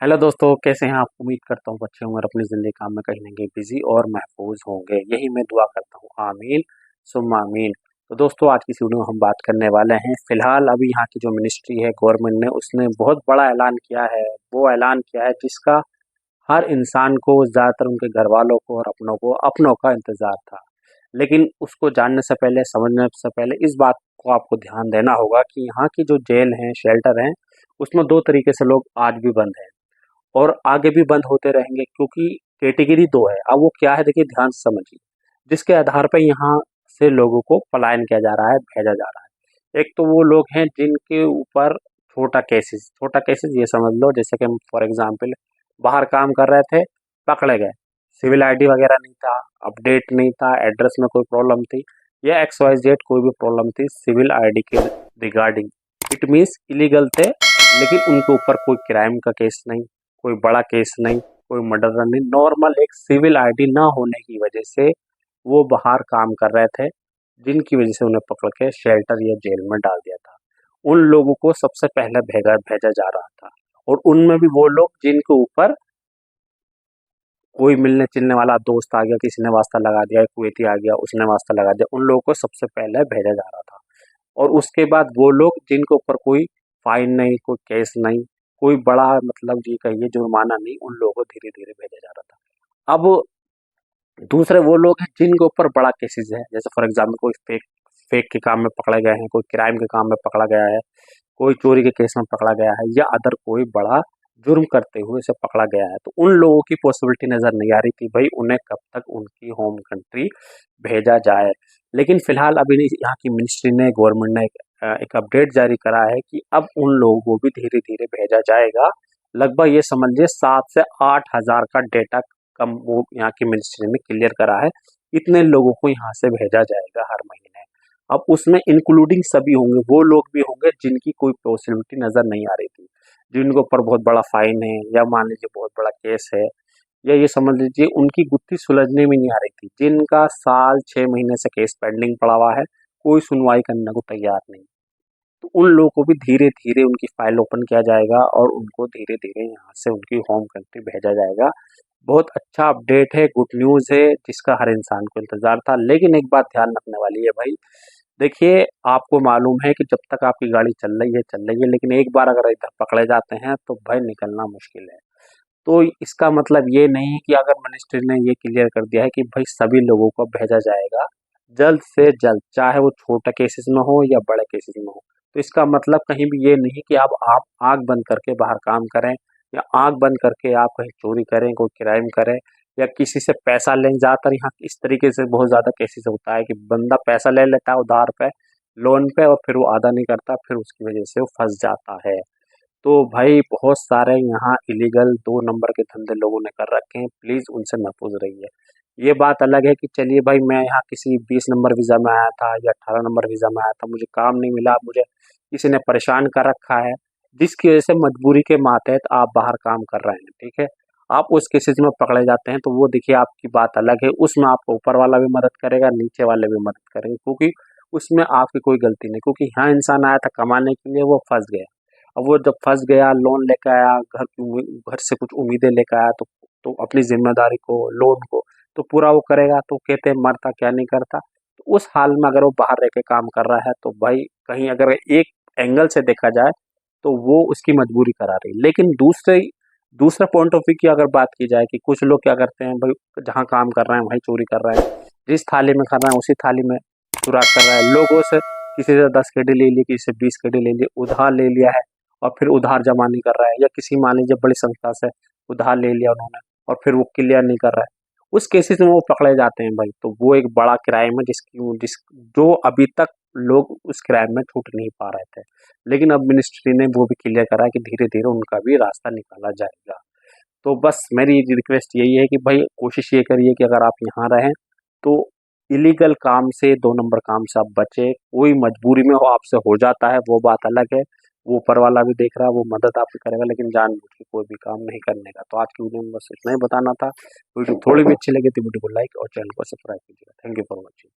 Hello दोस्तों, कैसे हैं आप? उम्मीद करता हूँ अच्छे होंगे और अपनी ज़िंदगी काम में कहीं न कहीं बिज़ी और महफूज़ होंगे। यही मैं दुआ करता हूँ, आमीन सुम्मा आमीन। तो दोस्तों, आज की इस वीडियो में हम बात करने वाले हैं, फ़िलहाल अभी यहाँ की जो मिनिस्ट्री है गवर्नमेंट ने, उसने बहुत बड़ा ऐलान किया है। वो ऐलान किया है जिसका हर इंसान को, ज़्यादातर उनके घरवालों को और अपनों का इंतज़ार था। लेकिन उसको जानने से पहले, समझने से पहले इस बात को आपको ध्यान देना होगा कि यहाँ की जो जेल हैं, शेल्टर हैं, उसमें 2 तरीके से लोग आज भी बंद हैं। और आगे भी बंद होते रहेंगे क्योंकि कैटेगरी 2 है। अब वो क्या है देखिए, ध्यान से समझिए। जिसके आधार पे यहाँ से लोगों को पलायन किया जा रहा है, भेजा जा रहा है। एक तो वो लोग हैं जिनके ऊपर छोटा केसेस ये समझ लो, जैसे कि हम फॉर एग्जांपल बाहर काम कर रहे थे, पकड़े गए, सिविल आईडी वगैरह नहीं था, अपडेट नहीं था, एड्रेस में कोई प्रॉब्लम थी या एक्स वाई जेड कोई भी प्रॉब्लम थी सिविल आईडी के रिगार्डिंग, इट मीन्स इलीगल थे, लेकिन उनके ऊपर कोई क्राइम का केस नहीं, कोई बड़ा केस नहीं, कोई मर्डर नहीं, नॉर्मल एक सिविल आईडी ना होने की वजह से वो बाहर काम कर रहे थे, जिनकी वजह से उन्हें पकड़ के शेल्टर या जेल में डाल दिया था। उन लोगों को सबसे पहले भेजा भेजा जा रहा था, और उनमें भी वो लोग जिनके ऊपर कोई मिलने चिलने वाला दोस्त आ गया, किसी ने वास्ता लगा दिया, कुवैती आ गया उसने वास्ता लगा दिया, उन लोगों को सबसे पहले भेजा जा रहा था। और उसके बाद वो लोग जिनके ऊपर कोई फाइन नहीं, कोई केस नहीं, कोई बड़ा मतलब जी कहिए जुर्माना नहीं, उन लोगों को धीरे-धीरे भेजा जा रहा था। अब दूसरे वो लोग हैं जिनके ऊपर बड़ा केसेज़ है, जैसे फॉर एग्ज़ाम्पल कोई फेक फेक के काम में पकड़े गए हैं, कोई क्राइम के काम में पकड़ा गया है, कोई चोरी के केस में पकड़ा गया है या अदर कोई बड़ा जुर्म करते हुए उसे पकड़ा गया है, तो उन लोगों की पॉसिबिलिटी नज़र नहीं आ रही थी भाई उन्हें कब तक उनकी होम कंट्री भेजा जाए। लेकिन फ़िलहाल अभी यहाँ की मिनिस्ट्री ने, गवर्नमेंट ने एक अपडेट जारी करा है कि अब उन लोगों को भी धीरे-धीरे भेजा जाएगा। लगभग ये समझिए 7 से 8 हज़ार का डेटा कम वो यहाँ की मिनिस्ट्री ने क्लियर करा है। इतने लोगों को यहाँ से भेजा जाएगा हर महीने। अब उसमें इंक्लूडिंग सभी होंगे, वो लोग भी होंगे जिनकी कोई पॉसिबिलिटी नज़र नहीं आ रही थी, जिनके ऊपर बहुत बड़ा फाइन है या मान लीजिए बहुत बड़ा केस है, या ये समझ लीजिए उनकी गुत्थी सुलझने में नहीं आ रही थी, जिनका साल 6 महीने से केस पेंडिंग पड़ा हुआ है, कोई सुनवाई करने को तैयार नहीं। तो उन लोगों को भी धीरे-धीरे उनकी फाइल ओपन किया जाएगा और उनको धीरे-धीरे यहाँ से उनकी होम कंट्री भेजा जाएगा। बहुत अच्छा अपडेट है, गुड न्यूज़ है, जिसका हर इंसान को इंतज़ार था। लेकिन एक बात ध्यान रखने वाली है भाई, देखिए आपको मालूम है कि जब तक आपकी गाड़ी चल रही है, लेकिन एक बार अगर इधर पकड़े जाते हैं तो भाई निकलना मुश्किल है। तो इसका मतलब ये नहीं कि अगर मिनिस्ट्री ने ये क्लियर कर दिया है कि भाई सभी लोगों को भेजा जाएगा जल्द से जल्द, चाहे वो छोटा केसेस में हो या बड़े केसेस में हो। तो इसका मतलब कहीं भी ये नहीं कि अब आप आँख बंद करके बाहर काम करें या आँख बंद करके आप कहीं चोरी करें, कोई क्राइम करें या किसी से पैसा लें। ज़्यादातर यहाँ इस तरीके से बहुत ज़्यादा केसेस होता है कि बंदा पैसा ले लेता है उधार पे, लोन पे, और फिर वो अदा नहीं करता, फिर उसकी वजह से वो फँस जाता है। तो भाई बहुत सारे यहाँ इलीगल 2 नंबर के धंधे लोगों ने कर रखे हैं, प्लीज़ उनसे महफूज़ रहिए। ये बात अलग है कि चलिए भाई मैं यहाँ किसी 20 नंबर वीज़ा में आया था या 18 नंबर वीज़ा में आया था, मुझे काम नहीं मिला, मुझे किसी ने परेशान कर रखा है, जिसकी वजह से मजबूरी के मातहत आप बाहर काम कर रहे हैं, ठीक है? आप उस केसेज़ में पकड़े जाते हैं तो वो देखिए आपकी बात अलग है, उसमें आपको ऊपर वाला भी मदद करेगा, नीचे वाले भी मदद करेंगे, क्योंकि उसमें आपकी कोई गलती नहीं, क्योंकि यहाँ इंसान आया था कमाने के लिए, वो फँस गया। अब वो जब फँस गया, लोन लेके आया, घर से कुछ उम्मीदें लेके आया, तो अपनी ज़िम्मेदारी को, लोन को तो पूरा वो करेगा, तो कहते हैं मरता क्या नहीं करता। तो उस हाल में अगर वो बाहर रह के काम कर रहा है तो भाई कहीं अगर एक एंगल से देखा जाए तो वो उसकी मजबूरी करा रही है। लेकिन दूसरे पॉइंट ऑफ व्यू की अगर बात की जाए कि कुछ लोग क्या करते हैं भाई, जहाँ काम कर रहे हैं वहीं चोरी कर रहे हैं, जिस थाली में खा रहे हैं उसी थाली में सुराग कर रहा है, लोगों से किसी से 10 केडी ले ली, किसी से 20 केडी ले ली, उधार ले लिया है और फिर उधार जमा नहीं कर रहा है, या किसी मान लीजिए बड़ी संस्था से उधार ले लिया उन्होंने और फिर वो क्लियर नहीं कर रहा है, उस केसेस में वो पकड़े जाते हैं भाई। तो वो एक बड़ा क्राइम है जो अभी तक लोग उस क्राइम में छूट नहीं पा रहे थे, लेकिन अब मिनिस्ट्री ने वो भी क्लियर करा है कि धीरे धीरे उनका भी रास्ता निकाला जाएगा। तो बस मेरी रिक्वेस्ट यही है कि भाई कोशिश ये करिए कि अगर आप यहाँ रहें तो इलीगल काम से, 2 नंबर काम से आप बचें। कोई मजबूरी में हो, आपसे हो जाता है, वो बात अलग है। वो ऊपर वाला भी देख रहा है, वो मदद आपकी करेगा, लेकिन जानबूझ के कोई भी काम नहीं करने का। तो आज की वीडियो में बस इतना ही बताना था। वीडियो थोड़ी भी अच्छी लगी तो वीडियो को लाइक और चैनल को सब्सक्राइब कीजिएगा। Thank you for watching.